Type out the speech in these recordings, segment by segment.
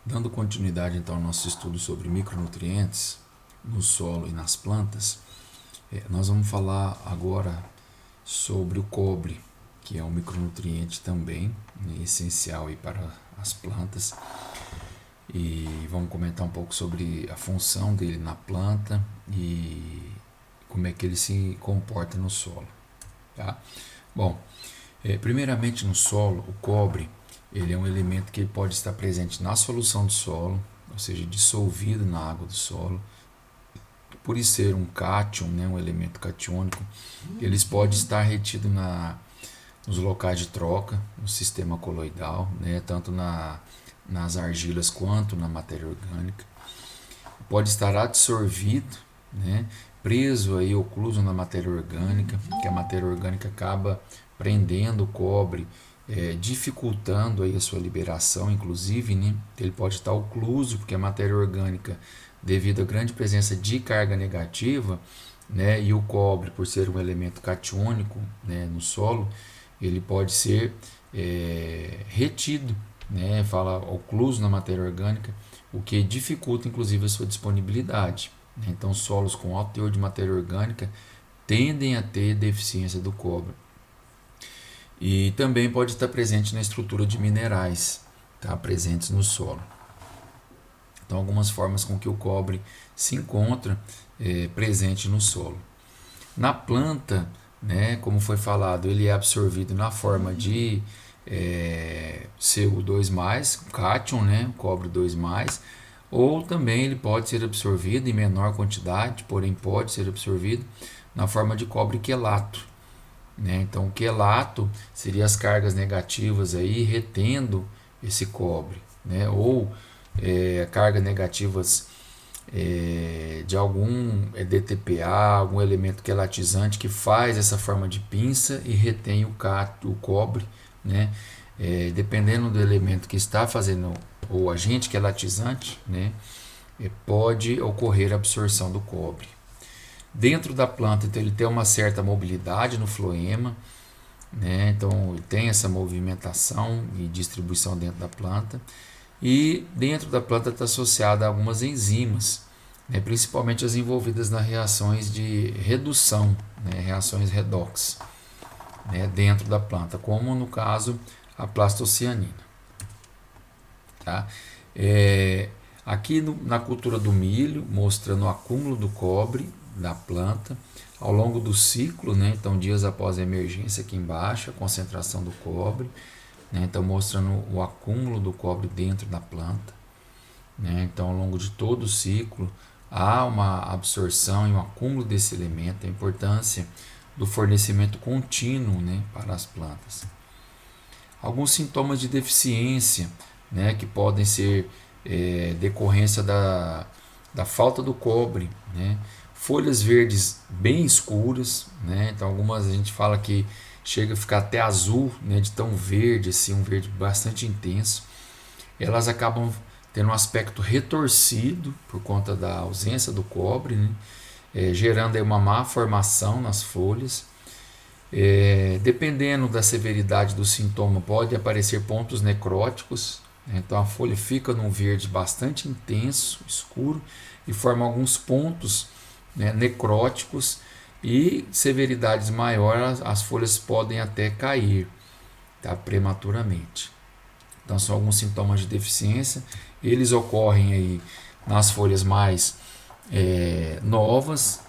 Dando continuidade então ao nosso estudo sobre micronutrientes no solo e nas plantas, nós vamos falar agora sobre o cobre, que é um micronutriente também, né, essencial aí para as plantas. E vamos comentar um pouco sobre a função dele na planta e como é que ele se comporta no solo. Tá? Bom, primeiramente no solo, o cobre ele é um elemento que pode estar presente na solução do solo, ou seja, dissolvido na água do solo. Por isso ser um cátion, né, um elemento catiônico, eles podem estar retidos nos locais de troca, no sistema coloidal, né, tanto nas argilas quanto na matéria orgânica. Pode estar absorvido, né, preso aí, ocluso na matéria orgânica, que a matéria orgânica acaba prendendo o cobre, dificultando aí a sua liberação, inclusive, né? Ele pode estar ocluso, porque a matéria orgânica, devido à grande presença de carga negativa, né, e o cobre, por ser um elemento catiônico, né, no solo, ele pode ser retido, né, fala ocluso na matéria orgânica, o que dificulta inclusive a sua disponibilidade. Né? Então, solos com alto teor de matéria orgânica tendem a ter deficiência do cobre. E também pode estar presente na estrutura de minerais, tá, presentes no solo. Então, algumas formas com que o cobre se encontra presente no solo. Na planta, né, como foi falado, ele é absorvido na forma de CO2+, cátion, né, cobre 2+, ou também ele pode ser absorvido em menor quantidade, porém pode ser absorvido na forma de cobre quelato. Né? Então, o quelato seria as cargas negativas aí retendo esse cobre, né? Ou cargas negativas de algum DTPA, algum elemento quelatizante que faz essa forma de pinça e retém o cobre, né? Dependendo do elemento que está fazendo o agente quelatizante, né? Pode ocorrer a absorção do cobre. Dentro da planta, então, ele tem uma certa mobilidade no floema, né? Então ele tem essa movimentação e distribuição dentro da planta. E dentro da planta está associada a algumas enzimas, né? Principalmente as envolvidas nas reações de redução, né? Reações redox, né? Dentro da planta, como no caso a plastocianina. Tá? Aqui na cultura do milho, mostrando o acúmulo do cobre da planta ao longo do ciclo, né? Então dias após a emergência aqui embaixo, a concentração do cobre, né? Então mostrando o acúmulo do cobre dentro da planta, né? Então ao longo de todo o ciclo há uma absorção e um acúmulo desse elemento, a importância do fornecimento contínuo, né, para as plantas. Alguns sintomas de deficiência, né, que podem ser decorrência da falta do cobre, né? Folhas verdes bem escuras, né? Então algumas a gente fala que chega a ficar até azul, né? De tão verde, assim, um verde bastante intenso. Elas acabam tendo um aspecto retorcido por conta da ausência do cobre, né? Gerando aí uma má formação nas folhas. Dependendo da severidade do sintoma, pode aparecer pontos necróticos. Então a folha fica num verde bastante intenso, escuro, e forma alguns pontos, né, necróticos, e severidades maiores as folhas podem até cair, tá, prematuramente. Então são alguns sintomas de deficiência. Eles ocorrem aí nas folhas mais novas,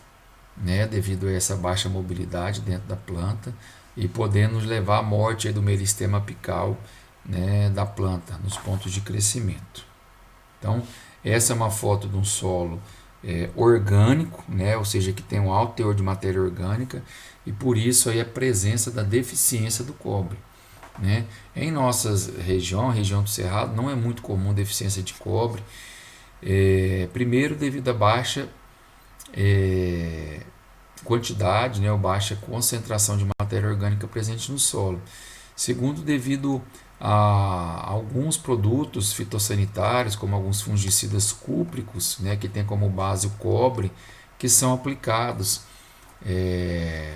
né, devido a essa baixa mobilidade dentro da planta, e podendo levar à morte aí do meristema apical, né, da planta nos pontos de crescimento. Então essa é uma foto de um solo orgânico, né, ou seja, que tem um alto teor de matéria orgânica, e por isso aí a presença da deficiência do cobre. Né? Em nossas região do Cerrado, não é muito comum deficiência de cobre, primeiro devido à baixa quantidade, né, ou baixa concentração de matéria orgânica presente no solo. Segundo, devido a alguns produtos fitossanitários, como alguns fungicidas cúpricos, né, que tem como base o cobre, que são aplicados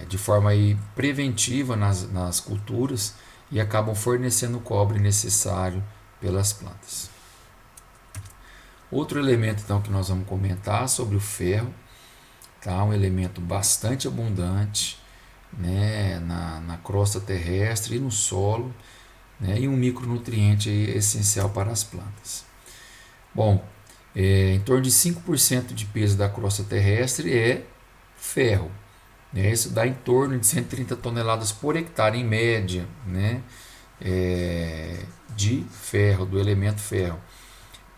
de forma aí preventiva nas culturas e acabam fornecendo o cobre necessário pelas plantas. Outro elemento então que nós vamos comentar sobre o ferro, tá? Um elemento bastante abundante, né, na crosta terrestre e no solo, né, e um micronutriente essencial para as plantas. Bom, em torno de 5% de peso da crosta terrestre é ferro, né? Isso dá em torno de 130 toneladas por hectare em média, né, de ferro, do elemento ferro.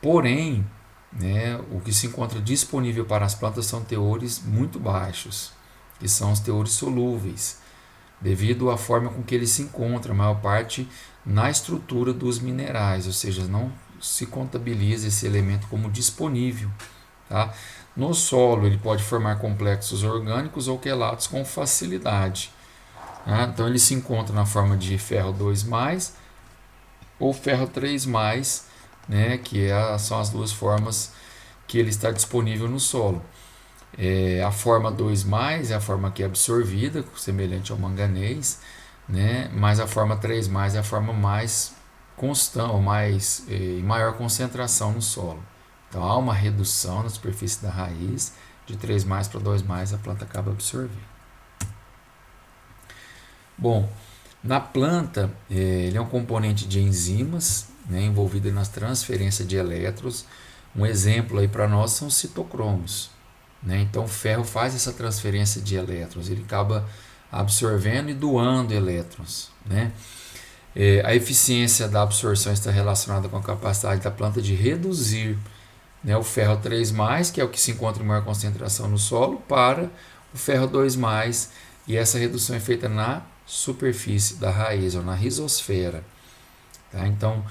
Porém, né, o que se encontra disponível para as plantas são teores muito baixos, que são os teores solúveis, devido à forma com que ele se encontra, a maior parte na estrutura dos minerais, ou seja, não se contabiliza esse elemento como disponível. Tá? No solo, ele pode formar complexos orgânicos ou quelatos com facilidade. Tá? Então, ele se encontra na forma de ferro 2+, ou ferro 3+, né, que são as duas formas que ele está disponível no solo. A forma 2+, é a forma que é absorvida, semelhante ao manganês, né, mas a forma 3+, é a forma mais constante, ou em maior concentração no solo. Então há uma redução na superfície da raiz, de 3+ para 2+, a planta acaba absorvendo. Bom, na planta, ele é um componente de enzimas, né, envolvido na transferência de elétrons. Um exemplo aí para nós são os citocromos, né? Então o ferro faz essa transferência de elétrons, ele acaba absorvendo e doando elétrons, né? A eficiência da absorção está relacionada com a capacidade da planta de reduzir, né, o ferro 3+, que é o que se encontra em maior concentração no solo, para o ferro 2+, e essa redução é feita na superfície da raiz, ou na rizosfera. Tá? Então,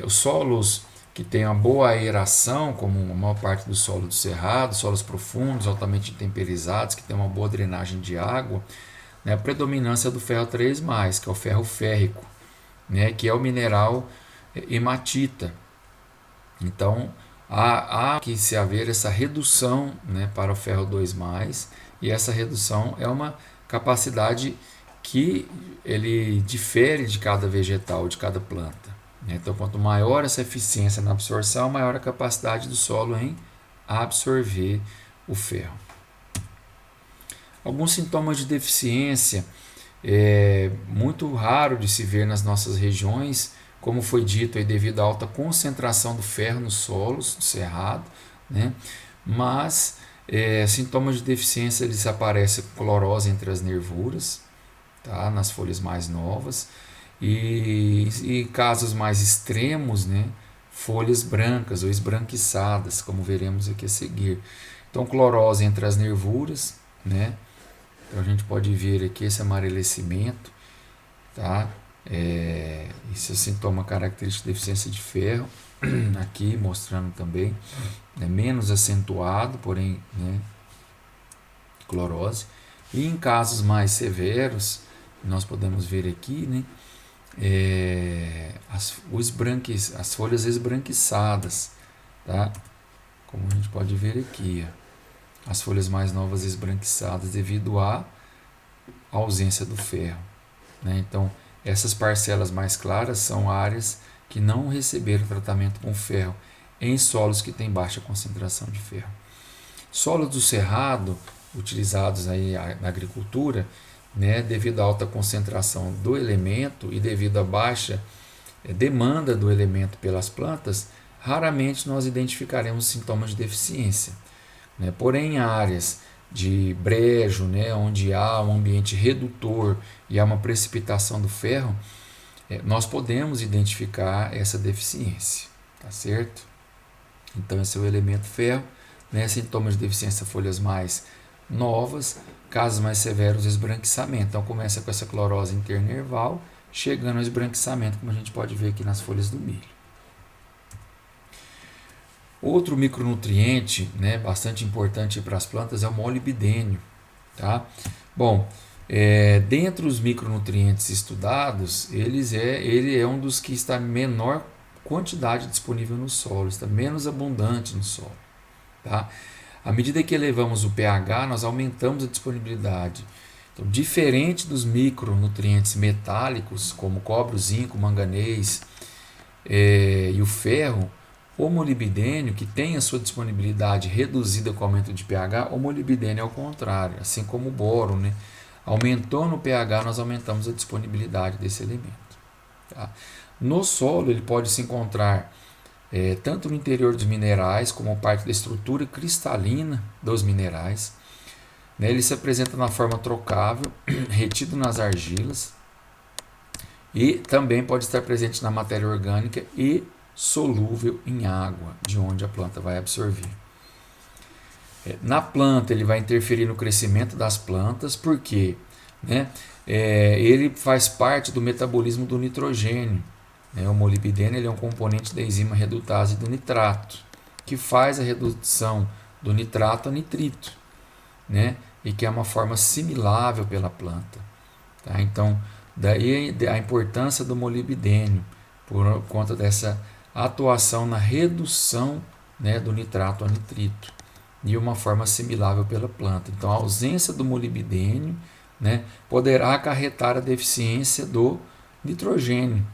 os solos que têm uma boa aeração, como a maior parte do solo do cerrado, solos profundos, altamente temperizados, que tem uma boa drenagem de água, né, a predominância do ferro 3+, que é o ferro férrico, né, que é o mineral hematita. Então, há que se haver essa redução, né, para o ferro 2+, e essa redução é uma capacidade que ele difere de cada vegetal, de cada planta. Então, quanto maior essa eficiência na absorção, maior a capacidade do solo em absorver o ferro. Alguns sintomas de deficiência muito raro de se ver nas nossas regiões, como foi dito, aí, devido à alta concentração do ferro nos solos, no cerrado, né? Mas sintomas de deficiência eles aparecem com clorose entre as nervuras, tá? Nas folhas mais novas, e casos mais extremos, né? Folhas brancas ou esbranquiçadas, como veremos aqui a seguir. Então, clorose entre as nervuras, né? Então, a gente pode ver aqui esse amarelecimento, tá? Esse é o sintoma característico de deficiência de ferro, aqui mostrando também, menos acentuado, porém, né, clorose. E em casos mais severos, nós podemos ver aqui, né, as folhas esbranquiçadas, tá? Como a gente pode ver aqui, as folhas mais novas esbranquiçadas devido à ausência do ferro, né? Então, essas parcelas mais claras são áreas que não receberam tratamento com ferro em solos que têm baixa concentração de ferro. Solos do cerrado, utilizados aí na agricultura, né, devido à alta concentração do elemento e devido à baixa demanda do elemento pelas plantas, raramente nós identificaremos sintomas de deficiência, né? Porém, em áreas de brejo, né, onde há um ambiente redutor e há uma precipitação do ferro, nós podemos identificar essa deficiência, tá certo? Então, esse é o elemento ferro, né? Sintomas de deficiência, folhas mais novas, casos mais severos, esbranquiçamento. Então, começa com essa clorose internerval, chegando ao esbranquiçamento, como a gente pode ver aqui nas folhas do milho. Outro micronutriente, né, bastante importante para as plantas é o molibdênio. Tá? Bom, dentre os micronutrientes estudados, ele é um dos que está em menor quantidade disponível no solo, está menos abundante no solo. Tá? À medida que elevamos o pH, nós aumentamos a disponibilidade. Então, diferente dos micronutrientes metálicos, como cobre, zinco, manganês e o ferro, O molibdênio, que tem a sua disponibilidade reduzida com o aumento de pH, o molibdênio é o contrário, assim como o boro, né? Aumentou no pH, nós aumentamos a disponibilidade desse elemento. Tá? No solo, ele pode se encontrar tanto no interior dos minerais, como parte da estrutura cristalina dos minerais. Né? Ele se apresenta na forma trocável, retido nas argilas, e também pode estar presente na matéria orgânica e solúvel em água, de onde a planta vai absorver. Na planta, ele vai interferir no crescimento das plantas, porque né, ele faz parte do metabolismo do nitrogênio. Né? O molibdênio ele é um componente da enzima redutase do nitrato, que faz a redução do nitrato a nitrito, né? E que é uma forma assimilável pela planta. Tá? Então, daí a importância do molibdênio, por conta dessa atuação na redução, né, do nitrato a nitrito, de uma forma assimilável pela planta. Então, a ausência do molibdênio, né, poderá acarretar a deficiência do nitrogênio,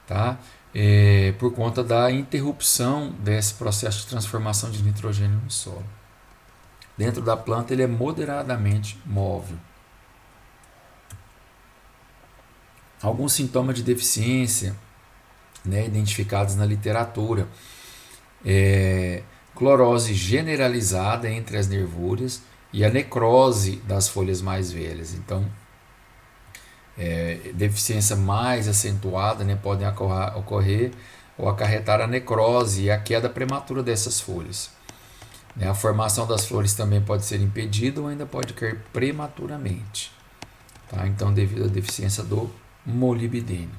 tá? Por conta da interrupção desse processo de transformação de nitrogênio no solo. Dentro da planta, ele é moderadamente móvel. Alguns sintomas de deficiência, né, identificados na literatura: clorose generalizada entre as nervuras e a necrose das folhas mais velhas. Então, deficiência mais acentuada, né, podem ocorrer ou acarretar a necrose e a queda prematura dessas folhas. A formação das flores também pode ser impedida ou ainda pode cair prematuramente. Tá? Então, devido à deficiência do molibdênio.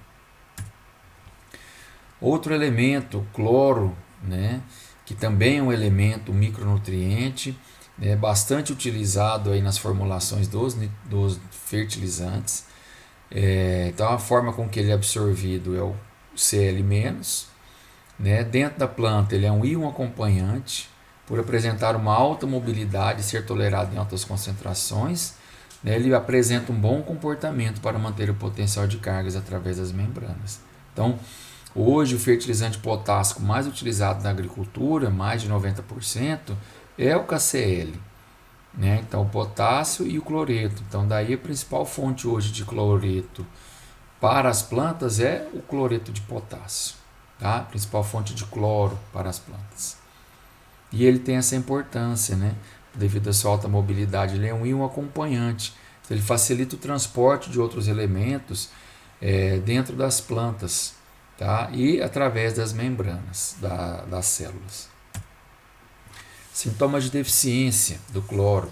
Outro elemento, cloro, né, que também é um elemento micronutriente, né, bastante utilizado aí nas formulações dos fertilizantes. Então, a forma com que ele é absorvido é o Cl-. Né? Dentro da planta, ele é um íon acompanhante, por apresentar uma alta mobilidade e ser tolerado em altas concentrações. Né? Ele apresenta um bom comportamento para manter o potencial de cargas através das membranas. Então, hoje o fertilizante potássico mais utilizado na agricultura, mais de 90%, é o KCl. Né? Então, o potássio e o cloreto. Então, daí a principal fonte hoje de cloreto para as plantas é o cloreto de potássio. Tá? A principal fonte de cloro para as plantas. E ele tem essa importância, né? Devido à sua alta mobilidade, ele é um íon acompanhante. Ele facilita o transporte de outros elementos dentro das plantas, tá? E através das membranas das células. Sintomas de deficiência do cloro: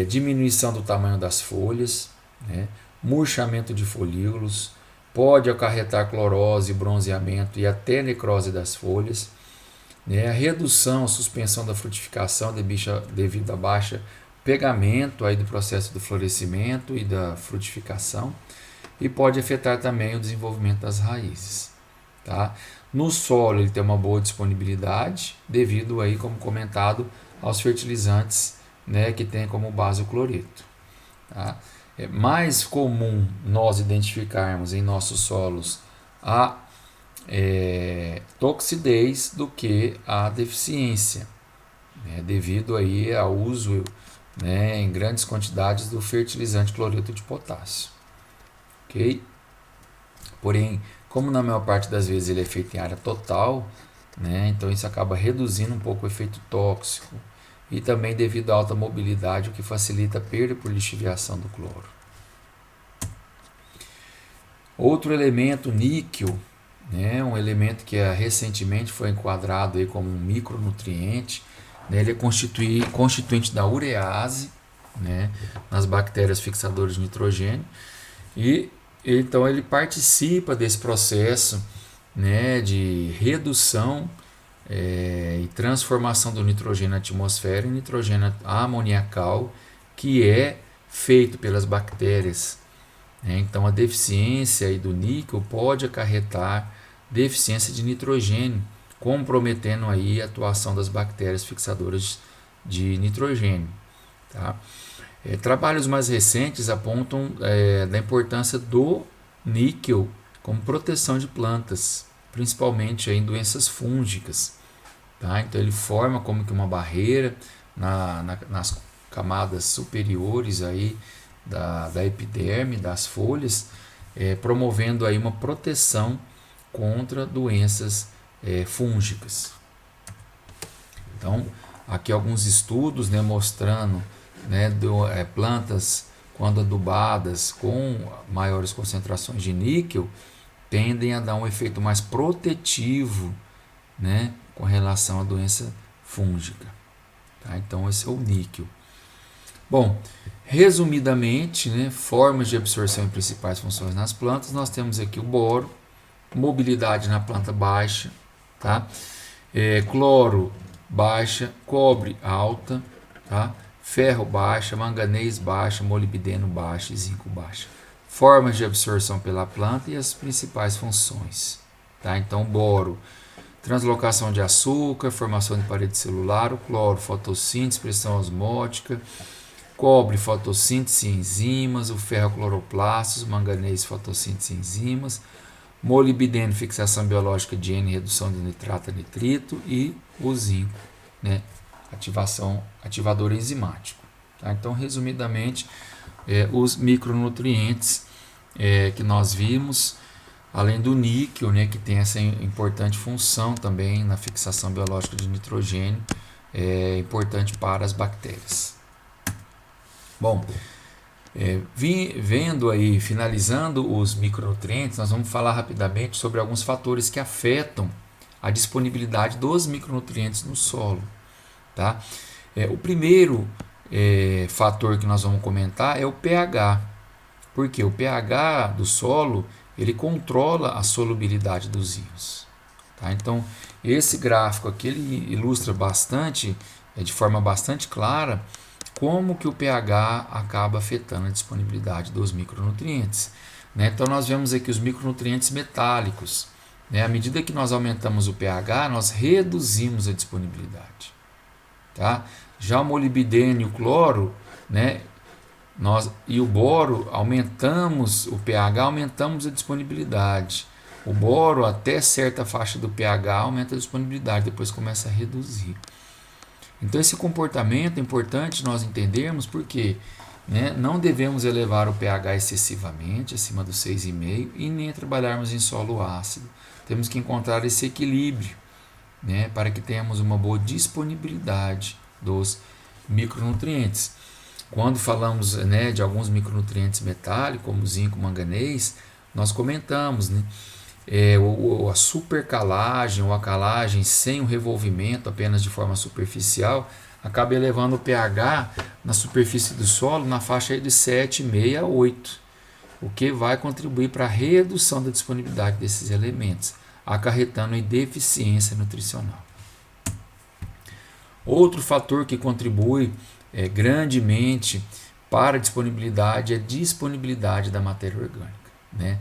diminuição do tamanho das folhas, né? Murchamento de folíolos, pode acarretar clorose, bronzeamento e até necrose das folhas. A redução, a suspensão da frutificação devido a baixa pegamento aí do processo do florescimento e da frutificação, e pode afetar também o desenvolvimento das raízes. Tá? No solo ele tem uma boa disponibilidade devido aí, como comentado, aos fertilizantes, né, que tem como base o cloreto. Tá? É mais comum nós identificarmos em nossos solos a toxidez do que a deficiência, né, devido aí ao uso, né, em grandes quantidades do fertilizante cloreto de potássio. Ok? Porém, como na maior parte das vezes ele é feito em área total, né, então isso acaba reduzindo um pouco o efeito tóxico e também devido à alta mobilidade, o que facilita a perda por lixiviação do cloro. Outro elemento, níquel, né, um elemento que recentemente foi enquadrado aí como um micronutriente, né, ele é constituinte da urease, né, nas bactérias fixadoras de nitrogênio, e então ele participa desse processo, né, de redução e transformação do nitrogênio na atmosfera em nitrogênio amoniacal, que é feito pelas bactérias. Então, a deficiência aí do níquel pode acarretar deficiência de nitrogênio, comprometendo aí a atuação das bactérias fixadoras de nitrogênio. Tá? Trabalhos mais recentes apontam da importância do níquel como proteção de plantas, principalmente aí em doenças fúngicas. Tá? Então ele forma como que uma barreira nas camadas superiores aí da epiderme, das folhas, promovendo aí uma proteção contra doenças fúngicas. Então, aqui alguns estudos, né, mostrando, né, plantas quando adubadas com maiores concentrações de níquel tendem a dar um efeito mais protetivo, né, com relação à doença fúngica. Tá? Então esse é o níquel. Bom, resumidamente, né, formas de absorção e principais funções nas plantas, nós temos aqui o boro, mobilidade na planta baixa, tá? Cloro baixa, cobre alta, tá? Ferro baixa, manganês baixa, molibdeno baixa e zinco baixa. Formas de absorção pela planta e as principais funções. Tá? Então, boro, translocação de açúcar, formação de parede celular, o cloro, fotossíntese, pressão osmótica, cobre, fotossíntese e enzimas, o ferro, cloroplastos, o manganês, fotossíntese e enzimas, molibdeno, fixação biológica de N, redução de nitrato a nitrito e o zinco, né? Ativador enzimático. Tá? Então, resumidamente, os micronutrientes que nós vimos, além do níquel, né, que tem essa importante função também na fixação biológica de nitrogênio, importante para as bactérias. Bom, vendo aí, finalizando os micronutrientes, nós vamos falar rapidamente sobre alguns fatores que afetam a disponibilidade dos micronutrientes no solo. Tá? O primeiro fator que nós vamos comentar é o pH, porque o pH do solo ele controla a solubilidade dos íons. Tá? Então, esse gráfico aqui ele ilustra bastante, de forma bastante clara, como que o pH acaba afetando a disponibilidade dos micronutrientes. Né? Então, nós vemos aqui os micronutrientes metálicos. Né? À medida que nós aumentamos o pH, nós reduzimos a disponibilidade. Tá? Já o molibdeno e o cloro, né, e o boro, aumentamos o pH, aumentamos a disponibilidade. O boro, até certa faixa do pH, aumenta a disponibilidade, depois começa a reduzir. Então, esse comportamento é importante nós entendermos porque, né, não devemos elevar o pH excessivamente, acima do 6,5, e nem trabalharmos em solo ácido. Temos que encontrar esse equilíbrio, né, para que tenhamos uma boa disponibilidade dos micronutrientes. Quando falamos, né, de alguns micronutrientes metálicos, como zinco, manganês, nós comentamos, né, a supercalagem ou a calagem sem o revolvimento, apenas de forma superficial, acaba elevando o pH na superfície do solo na faixa de 7,5 a 8, o que vai contribuir para a redução da disponibilidade desses elementos, acarretando em deficiência nutricional. Outro fator que contribui grandemente para a disponibilidade é a disponibilidade da matéria orgânica, né?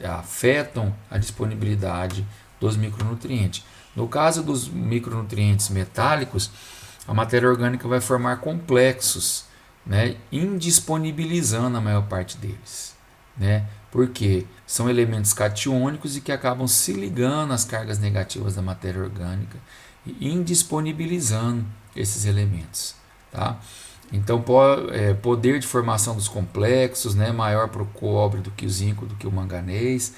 Afetam a disponibilidade dos micronutrientes. No caso dos micronutrientes metálicos, a matéria orgânica vai formar complexos, né? Indisponibilizando a maior parte deles. Né? Porque são elementos catiônicos e que acabam se ligando às cargas negativas da matéria orgânica e indisponibilizando esses elementos. Tá? Então, poder de formação dos complexos, né, maior para o cobre do que o zinco, do que o manganês.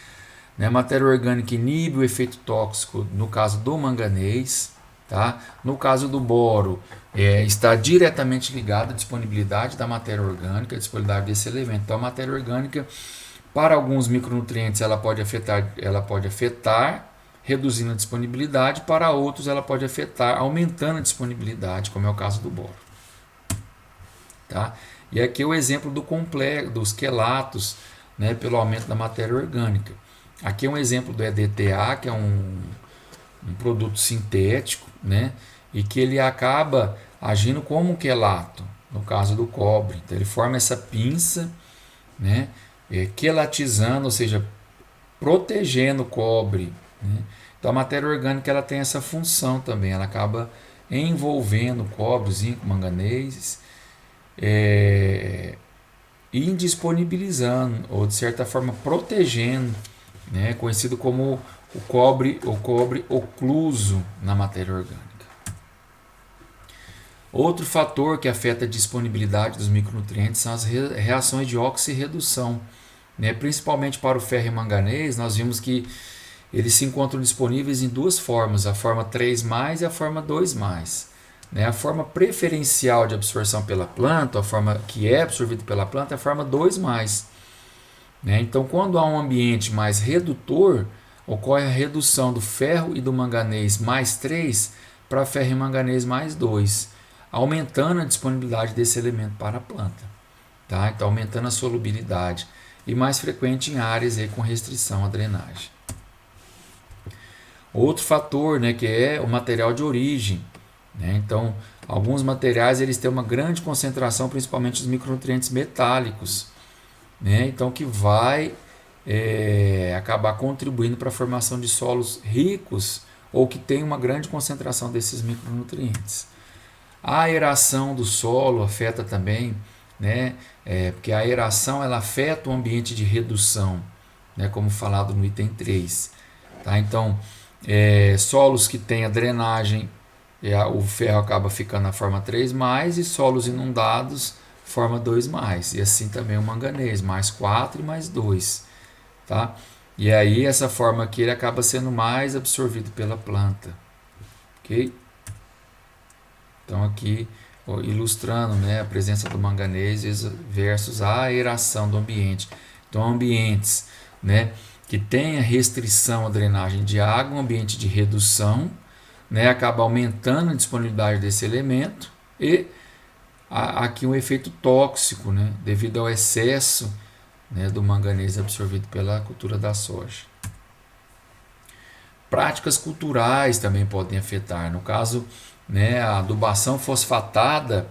Né? A matéria orgânica inibe o efeito tóxico no caso do manganês. Tá? No caso do boro, está diretamente ligado à disponibilidade da matéria orgânica, à disponibilidade desse elemento. Então, a matéria orgânica, para alguns micronutrientes, ela pode afetar reduzindo a disponibilidade, para outros ela pode afetar aumentando a disponibilidade, como é o caso do boro. Tá? E aqui é o exemplo dos quelatos, né, pelo aumento da matéria orgânica. Aqui é um exemplo do EDTA, que é um produto sintético, né, e que ele acaba agindo como um quelato, no caso do cobre. Então ele forma essa pinça, né, quelatizando, ou seja, protegendo o cobre. Né? Então a matéria orgânica ela tem essa função também, ela acaba envolvendo cobre, zinco, manganês, indisponibilizando, ou de certa forma protegendo, né, conhecido como o cobre ocluso na matéria orgânica. Outro fator que afeta a disponibilidade dos micronutrientes são as reações de oxirredução, né? Principalmente para o ferro e manganês, nós vimos que eles se encontram disponíveis em duas formas, a forma 3+, e a forma 2+. Né? A forma preferencial de absorção pela planta, a forma que é absorvida pela planta, é a forma 2+. Né? Então, quando há um ambiente mais redutor, ocorre a redução do ferro e do manganês mais 3 para ferro e manganês mais 2, aumentando a disponibilidade desse elemento para a planta. Tá? Então, aumentando a solubilidade, e mais frequente em áreas aí com restrição à drenagem. Outro fator, né, que é o material de origem. Né? Então, alguns materiais eles têm uma grande concentração, principalmente os micronutrientes metálicos, né? Então, que vai acabar contribuindo para a formação de solos ricos ou que tem uma grande concentração desses micronutrientes. A aeração do solo afeta também, né? Porque a aeração ela afeta o ambiente de redução, né? Como falado no item 3. Tá? Então, solos que têm a drenagem, o ferro acaba ficando na forma 3+, e solos inundados, forma 2+. E assim também o manganês, mais 4 e mais 2. Tá? E aí essa forma aqui ele acaba sendo mais absorvido pela planta. Ok? Então aqui ilustrando, né, a presença do manganês versus a aeração do ambiente. Então ambientes, né, que tenha restrição à drenagem de água, um ambiente de redução, né, acaba aumentando a disponibilidade desse elemento e aqui um efeito tóxico, né, devido ao excesso, né, do manganês absorvido pela cultura da soja. Práticas culturais também podem afetar. No caso, né, a adubação fosfatada,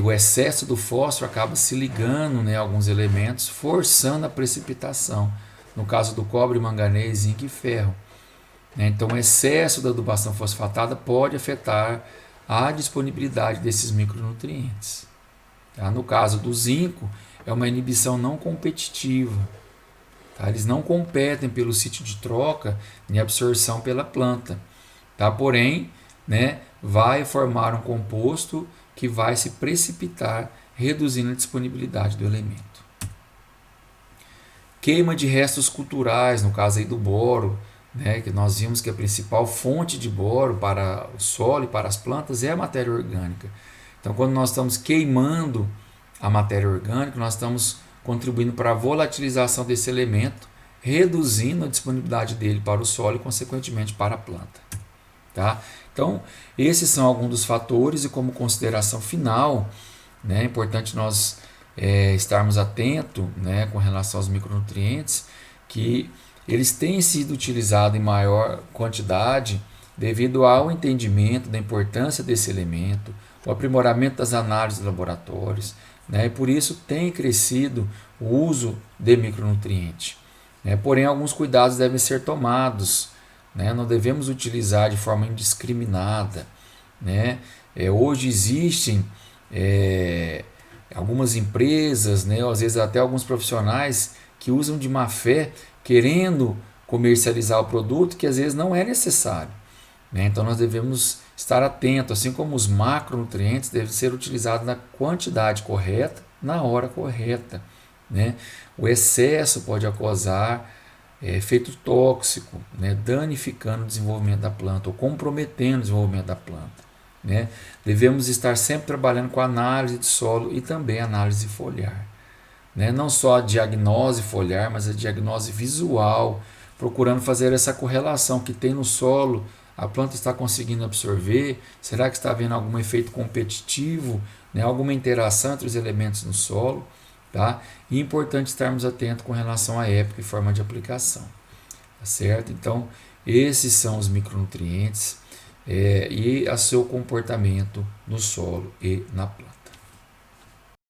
o excesso do fósforo acaba se ligando, né, a alguns elementos, forçando a precipitação. No caso do cobre, manganês, zinco e ferro. Então, o excesso da adubação fosfatada pode afetar a disponibilidade desses micronutrientes. Tá? No caso do zinco, é uma inibição não competitiva. Tá? Eles não competem pelo sítio de troca nem absorção pela planta. Tá? Porém, né, vai formar um composto que vai se precipitar, reduzindo a disponibilidade do elemento. Queima de restos culturais, no caso aí do boro, né, que nós vimos que a principal fonte de boro para o solo e para as plantas é a matéria orgânica. Então, quando nós estamos queimando a matéria orgânica, nós estamos contribuindo para a volatilização desse elemento, reduzindo a disponibilidade dele para o solo e, consequentemente, para a planta. Tá? Então, esses são alguns dos fatores e, como consideração final, né, é importante nós estarmos atentos, né, com relação aos micronutrientes, que eles têm sido utilizados em maior quantidade devido ao entendimento da importância desse elemento, o aprimoramento das análises de laboratórios, né, e por isso tem crescido o uso de micronutrientes. Né, porém, alguns cuidados devem ser tomados. Né, não devemos utilizar de forma indiscriminada. Né? Hoje existem algumas empresas, né, ou às vezes até alguns profissionais que usam de má fé, querendo comercializar o produto que às vezes não é necessário. Né? Então nós devemos estar atentos, assim como os macronutrientes devem ser utilizados na quantidade correta, na hora correta. Né? O excesso pode causar efeito tóxico, né? Danificando o desenvolvimento da planta ou comprometendo o desenvolvimento da planta. Né? Devemos estar sempre trabalhando com análise de solo e também análise foliar. Né? Não só a diagnose foliar, mas a diagnose visual, procurando fazer essa correlação que tem no solo, a planta está conseguindo absorver, será que está havendo algum efeito competitivo, né? Alguma interação entre os elementos no solo. Tá? E é importante estarmos atentos com relação à época e forma de aplicação. Tá certo? Então, esses são os micronutrientes e a seu comportamento no solo e na planta.